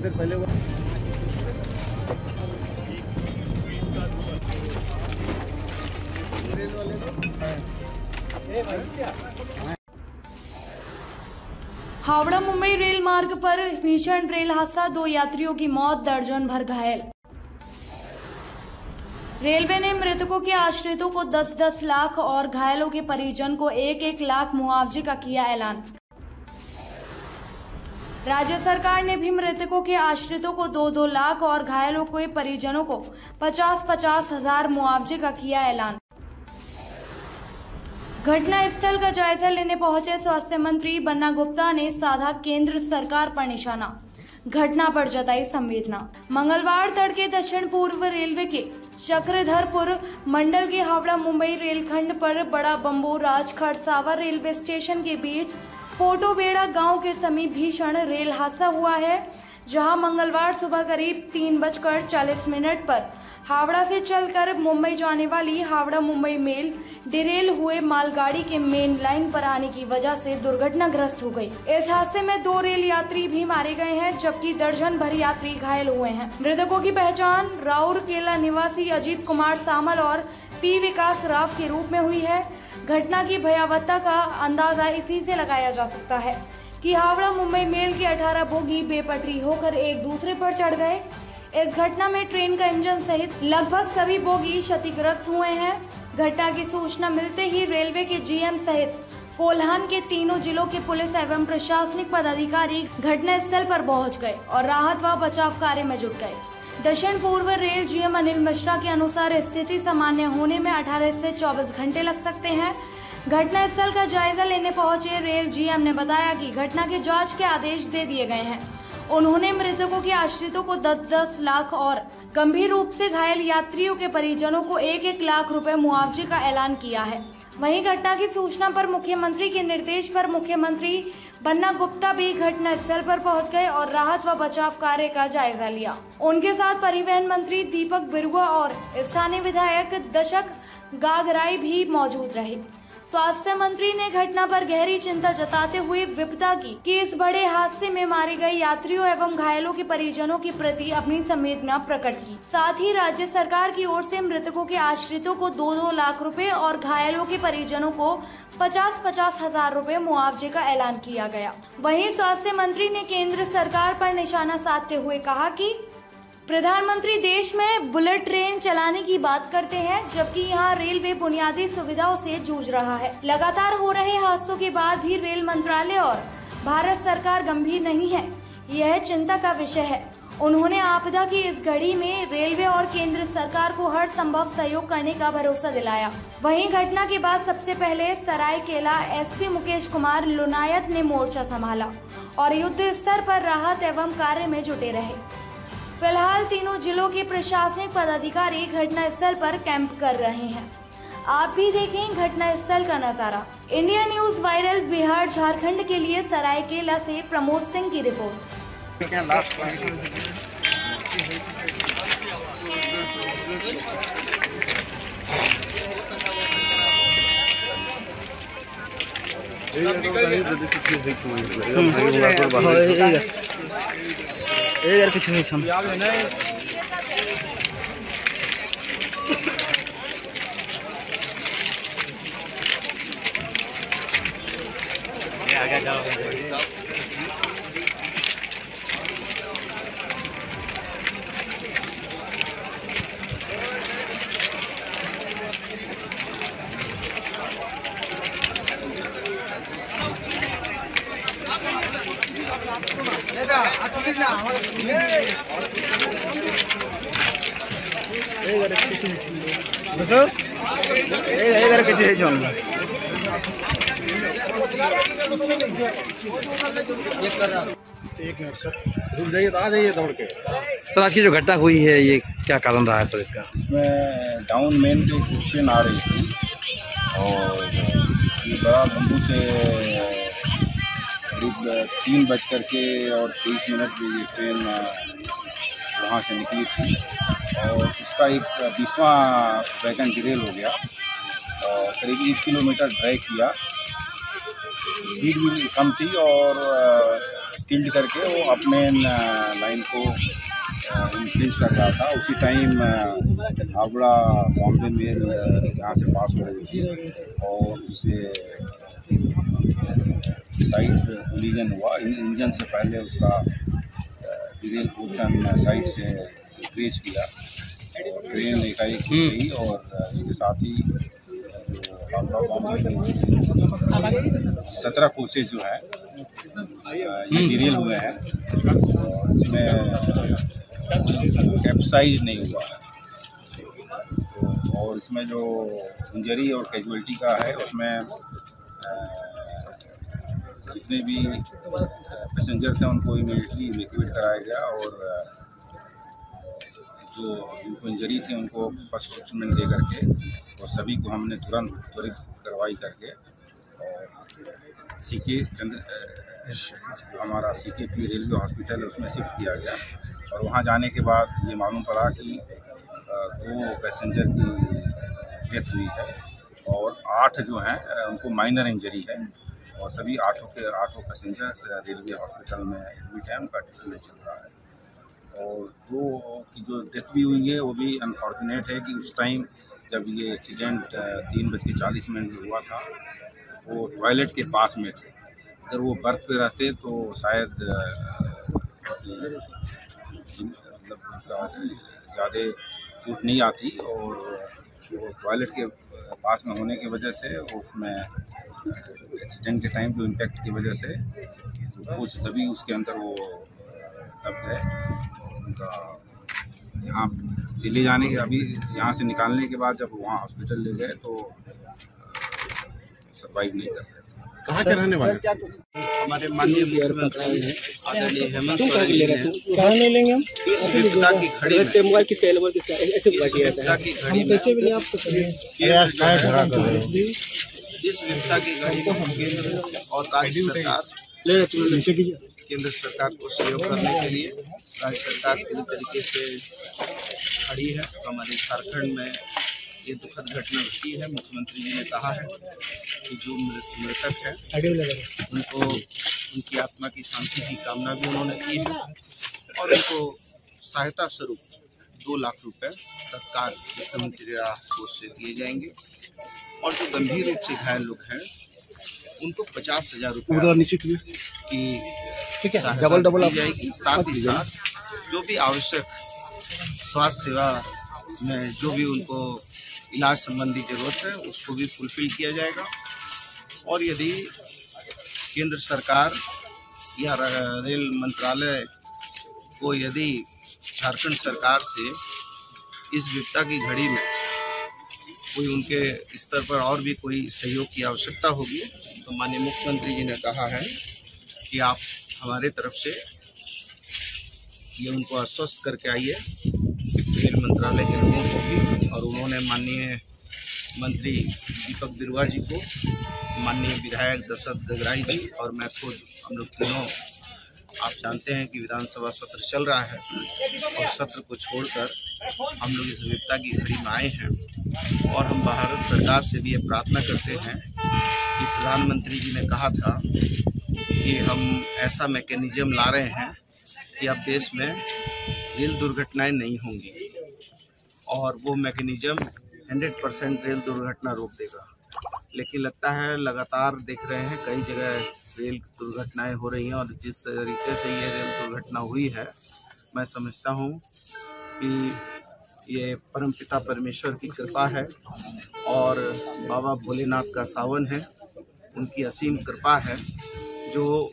देर पहले हावड़ा मुंबई रेल मार्ग पर भीषण रेल हादसा, 2 यात्रियों की मौत, दर्जन भर घायल। रेलवे ने मृतकों के आश्रितों को 10-10 लाख और घायलों के परिजन को 1-1 लाख मुआवजे का किया ऐलान। राज्य सरकार ने भी मृतकों के आश्रितों को 2-2 लाख और घायलों के परिजनों को 50-50 हजार मुआवजे का किया ऐलान। घटना स्थल का जायजा लेने पहुंचे स्वास्थ्य मंत्री बन्ना गुप्ता ने साधा केंद्र सरकार पर निशाना, घटना पर जताई संवेदना। मंगलवार तड़के दक्षिण पूर्व रेलवे के चक्रधरपुर मंडल के हावड़ा मुंबई रेलखंड पर बड़ा बम्बू राज खड़सावर रेलवे स्टेशन के बीच पोटोबेड़ा गांव के समीप भीषण रेल हादसा हुआ है, जहां मंगलवार सुबह करीब 3:40 पर हावड़ा से चलकर मुंबई जाने वाली हावड़ा मुंबई मेल डिरेल हुए मालगाड़ी के मेन लाइन पर आने की वजह से दुर्घटनाग्रस्त हो गई। इस हादसे में 2 रेल यात्री भी मारे गए हैं, जबकि दर्जन भर यात्री घायल हुए हैं। मृतकों की पहचान राउरकेला निवासी अजीत कुमार सामल और पी विकास राव के रूप में हुई है। घटना की भयावहता का अंदाजा इसी से लगाया जा सकता है कि हावड़ा मुंबई मेल के 18 बोगी बेपटरी होकर एक दूसरे पर चढ़ गए। इस घटना में ट्रेन का इंजन सहित लगभग सभी बोगी क्षतिग्रस्त हुए हैं। घटना की सूचना मिलते ही रेलवे के जीएम सहित कोल्हान के तीनों जिलों के पुलिस एवं प्रशासनिक पदाधिकारी घटना स्थल पर पहुंच गए और राहत व बचाव कार्य में जुट गए। दक्षिण पूर्व रेल जीएम अनिल मिश्रा के अनुसार स्थिति सामान्य होने में 18 से 24 घंटे लग सकते हैं। घटना स्थल का जायजा लेने पहुंचे रेल जीएम ने बताया कि घटना के जांच के आदेश दे दिए गए हैं। उन्होंने मृतकों के आश्रितों को 10-10 लाख और गंभीर रूप से घायल यात्रियों के परिजनों को 1-1 लाख रुपए मुआवजे का ऐलान किया है। वहीं घटना की सूचना पर मुख्यमंत्री के निर्देश पर मुख्यमंत्री बन्ना गुप्ता भी घटना स्थल पर पहुंच गए और राहत व बचाव कार्य का जायजा लिया। उनके साथ परिवहन मंत्री दीपक बिरुआ और स्थानीय विधायक दशक गागराई भी मौजूद रहे। स्वास्थ्य मंत्री ने घटना पर गहरी चिंता जताते हुए विपदा की कि इस बड़े हादसे में मारे गए यात्रियों एवं घायलों के परिजनों के प्रति अपनी संवेदना प्रकट की। साथ ही राज्य सरकार की ओर से मृतकों के आश्रितों को 2-2 लाख रुपए और घायलों के परिजनों को 50-50 हजार रुपए मुआवजे का ऐलान किया गया। वहीं स्वास्थ्य मंत्री ने केंद्र सरकार पर निशाना साधते हुए कहा कि प्रधानमंत्री देश में बुलेट ट्रेन चलाने की बात करते हैं, जबकि यहाँ रेलवे बुनियादी सुविधाओं से जूझ रहा है। लगातार हो रहे हादसों के बाद भी रेल मंत्रालय और भारत सरकार गंभीर नहीं है, यह चिंता का विषय है। उन्होंने आपदा की इस घड़ी में रेलवे और केंद्र सरकार को हर संभव सहयोग करने का भरोसा दिलाया। वहीं घटना के बाद सबसे पहले सरायकेला एसपी मुकेश कुमार लुनायत ने मोर्चा संभाला और युद्ध स्तर पर राहत एवं कार्य में जुटे रहे। फिलहाल तीनों जिलों के प्रशासनिक पदाधिकारी घटना स्थल पर कैंप कर रहे हैं। आप भी देखें घटना स्थल का नजारा। India news viral Bihar Jharkhand के लिए सरायकेला से प्रमोद सिंह की रिपोर्ट। यार कुछ नहीं छम आगे जाओ। एक मिनट सर, रुक जाइए, आ जाइए दौड़ के। सर आज की जो घटना हुई है ये क्या कारण रहा है सर इसका? इसमें डाउन मेन की ट्रेन आ रही थी और ये बड़ा बम्बू से करीब 3:23 पे ये ट्रेन वहाँ से निकली थी और उसका एक 20वां वैगन डिरेल हो गया और करीब 1 किलोमीटर ड्राइव किया। स्पीड भी कम थी और टिल्ट करके वो अपने लाइन को इंफ्रिंज कर रहा था। उसी टाइम हावड़ा बॉम्बे मेल यहाँ से पास हो रही थी और उससे साइड कोलिजन हुआ। इंजन से पहले उसका डीरेल पोर्शन साइड से ब्रेच किया और ट्रेन एकाएक हो गई और इसके साथ ही हावड़ा बॉम्बे 17 कोचेज जो है ये डीरेल हुए हैं। इसमें कैप्साइज नहीं हुआ है और इसमें जो इंजरी और कैजुअल्टी का है उसमें जितने भी पैसेंजर थे उनको इमीडिएटली इवैक्यूएट कराया गया और जो जिनको इंजरी थी उनको फर्स्ट ट्रीटमेंट दे करके और सभी को हमने तुरंत त्वरित कार्रवाई करके और सीके जो हमारा CKP रेलवे हॉस्पिटल है उसमें शिफ्ट किया गया। और वहाँ जाने के बाद ये मालूम पड़ा कि 2 पैसेंजर की डेथ हुई है और 8 जो हैं उनको माइनर इंजरी है और सभी 8 पैसेंजर्स रेलवे हॉस्पिटल में एडमिट हैं, उनका ट्रीटमेंट चल रहा है। और 2 की जो डेथ भी हुई है वो भी अनफॉर्चुनेट है कि उस टाइम जब ये एक्सीडेंट 3:40 में हुआ था वो टॉयलेट के पास में थे। अगर वो बर्थ पे रहते तो शायद मतलब ज़्यादा चोट नहीं आती और वो टॉयलेट के पास में होने की वजह से उसमें एक्सीडेंट के टाइम जो इम्पैक्ट की वजह से कुछ दबी उसके अंदर वो दब गए। उनका यहाँ से ले जाने के अभी यहाँ से निकालने के बाद जब वहाँ हॉस्पिटल ले गए तो सर्वाइव नहीं कर रहे। कहाँ के रहने वाले? हमारे माननीय मुख्यमंत्री आदरणीय हेमंत सोरेन जी ने कहाँ नहीं लेंगे हम? इस विपदा की घड़ी में मोबाइल किसका ऐसे इस विपदा की घड़ी में कैसे भी नहीं आप इस विपदा की घड़ी में केंद्र और राज्य सरकार केंद्र सरकार को सहयोग करने के लिए राज्य सरकार पूरी तरीके से खड़ी है। हमारे झारखंड में ये दुखद घटना घटी है। मुख्यमंत्री जी ने कहा है कि जो मृतक है उनको उनकी आत्मा की शांति की कामना भी उन्होंने की है और उनको सहायता स्वरूप 2 लाख रुपए तत्काल मुख्यमंत्री राहत कोष से दिए जाएंगे और जो गंभीर रूप से घायल लोग हैं उनको 50,000 रुपये की डबल दी जाएगी। साथ ही साथ जो भी आवश्यक स्वास्थ्य सेवा में जो भी उनको इलाज संबंधी जरूरत है उसको भी फुलफिल किया जाएगा। और यदि केंद्र सरकार या रेल मंत्रालय को यदि झारखंड सरकार से इस विपदा की घड़ी में कोई उनके स्तर पर और भी कोई सहयोग की आवश्यकता होगी तो माननीय मुख्यमंत्री जी ने कहा है कि आप हमारे तरफ से ये उनको आश्वस्त करके आइए रेल मंत्रालय के लोगों को भी। और उन्होंने माननीय मंत्री दीपक बिरुआ जी को, माननीय विधायक दशरथ गगराई जी और मैं खुद, हम लोग तीनों, आप जानते हैं कि विधानसभा सत्र चल रहा है और सत्र को छोड़कर हम लोग इस विपदा की घड़ी में आए हैं और हम भारत सरकार से भी ये प्रार्थना करते हैं कि प्रधानमंत्री जी ने कहा था कि हम ऐसा मैकेनिज्म ला रहे हैं कि अब देश में रेल दुर्घटनाएं नहीं होंगी और वो मैकेनिज्म 100% रेल दुर्घटना रोक देगा। लेकिन लगता है लगातार देख रहे हैं कई जगह रेल दुर्घटनाएं हो रही हैं और जिस तरीके से ये रेल दुर्घटना हुई है मैं समझता हूँ कि ये परमपिता परमेश्वर की कृपा है और बाबा भोलेनाथ का सावन है, उनकी असीम कृपा है जो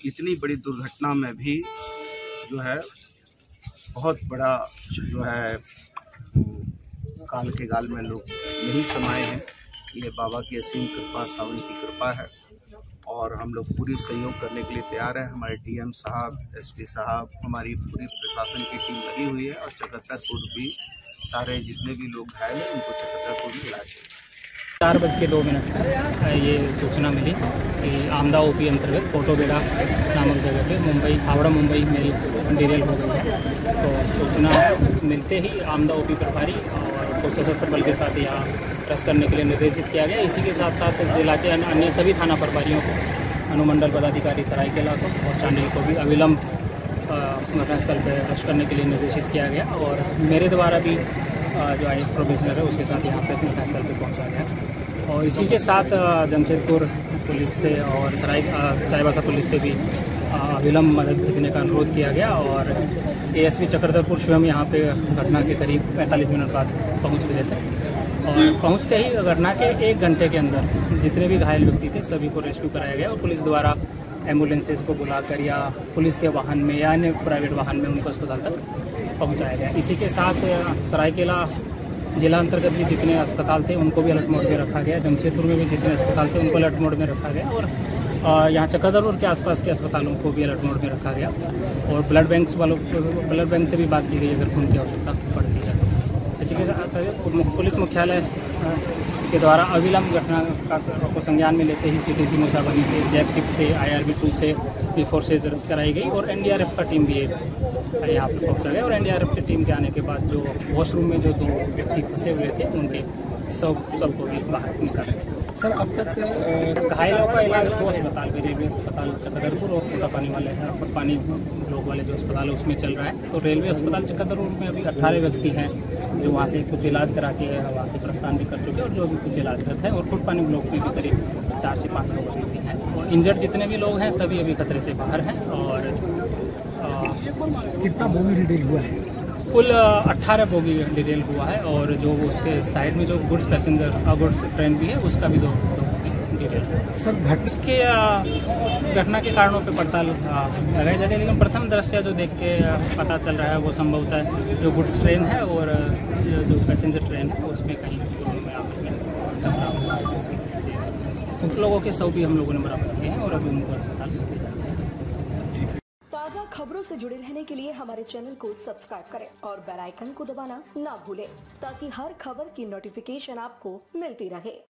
इतनी बड़ी दुर्घटना में भी जो है बहुत बड़ा जो है काल के गाल में लोग नहीं समाये हैं। ये बाबा की असीम कृपा, सावन की कृपा है और हम लोग पूरी सहयोग करने के लिए तैयार हैं। हमारे DM साहब, SP साहब, हमारी पूरी प्रशासन की टीम लगी हुई है और चकत्तापुर भी सारे जितने भी लोग घायल हैं उनको चकत्तापुर में इलाज है। 4:02 ये सूचना मिली कि आमदा OP अंतर्गत फोटोबेड़ा नामक जगह पे हावड़ा मुंबई मेल डिरेल हो गई है। तो सूचना मिलते ही आमदा OP प्रभारी और सशस्त्र बल के साथ यहाँ रस करने के लिए निर्देशित किया गया। इसी के साथ साथ जिला के अन्य सभी थाना प्रभारियों को अनुमंडल पदाधिकारी सरायकेला को और चांडिल को भी अविलंब घटनास्थल पर अरेस्ट करने के लिए निर्देशित किया गया और मेरे द्वारा भी जो IAS प्रोबेशनर है उसके साथ यहाँ पे घटनास्थल पर पहुँचा गया। और इसी के साथ जमशेदपुर पुलिस से और चाईबासा पुलिस से भी अविलंब मदद भेजने का अनुरोध किया गया और ASP चक्रधरपुर स्वयं यहाँ पे घटना के करीब 45 मिनट बाद पहुँच गए थे और पहुँचते ही घटना के 1 घंटे के अंदर जितने भी घायल व्यक्ति थे सभी को रेस्क्यू कराया गया और पुलिस द्वारा एम्बुलेंसेज को बुलाकर या पुलिस के वाहन में या अन्य प्राइवेट वाहन में उनको अस्पताल तक पहुँचाया गया। इसी के साथ सरायकेला जिला अंतर्गत भी जितने अस्पताल थे उनको भी अलर्ट मोड में रखा गया, जमशेदपुर में भी जितने अस्पताल थे उनको अलर्ट मोड में रखा गया और यहाँ चक्रधरपुर के आसपास के अस्पतालों को भी अलर्ट मोड में रखा गया और ब्लड बैंक से भी बात की गई अगर खून की आवश्यकता पड़ती है। इसी के साथ पुलिस मुख्यालय के द्वारा अविलंब घटना को संज्ञान में लेते ही CTC मूसाबनी से, जैप 6 से, IRB 2 से P4 से अरेस्ट कराई गई और NDRF का टीम भी यहाँ पर पहुँचा गया और NDRF की टीम के आने के बाद जो वॉशरूम में जो 2 व्यक्ति फंसे हुए थे उनके सबको भी बाहर निकाला गया। सर अब तक घायलों का इलाज 2 अस्पताल में, रेलवे अस्पताल चक्रधरपुर और कोटापानी वाले कोटपानी ब्लॉक वाले जो अस्पताल है उसमें चल रहा है। तो रेलवे अस्पताल चक्रधरपुर में अभी 18 व्यक्ति हैं जो वहाँ से कुछ इलाज करा के वहाँ से प्रस्थान भी कर चुके हैं और जो भी कुछ इलाजरत है और कोटपानी ब्लॉक में भी करीब 4 से 5 लोग भी हैं और इंजर्ड जितने भी लोग हैं सभी अभी खतरे से बाहर हैं। और कितना बोगी रिटेल हुआ है? कुल 18 बोगी डिटेल हुआ है और जो उसके साइड में जो गुड्स ट्रेन भी है उसका भी 2 डिटेल सर उसके उस घटना के कारणों पे पड़ताल लगाई जाएगी, लेकिन प्रथम दृष्टया जो देख के पता चल रहा है वो संभवतः जो गुड्स ट्रेन है और जो पैसेंजर ट्रेन है उसमें कहीं में आपस में टकराव लोगों के शव भी हम लोगों ने बरामद किए हैं और अभी उनको अस्पताल में भेजा गया है। ताज़ा खबरों से जुड़े रहने के लिए हमारे चैनल को सब्सक्राइब करें और बेल आइकन को दबाना ना भूलें ताकि हर खबर की नोटिफिकेशन आपको मिलती रहे।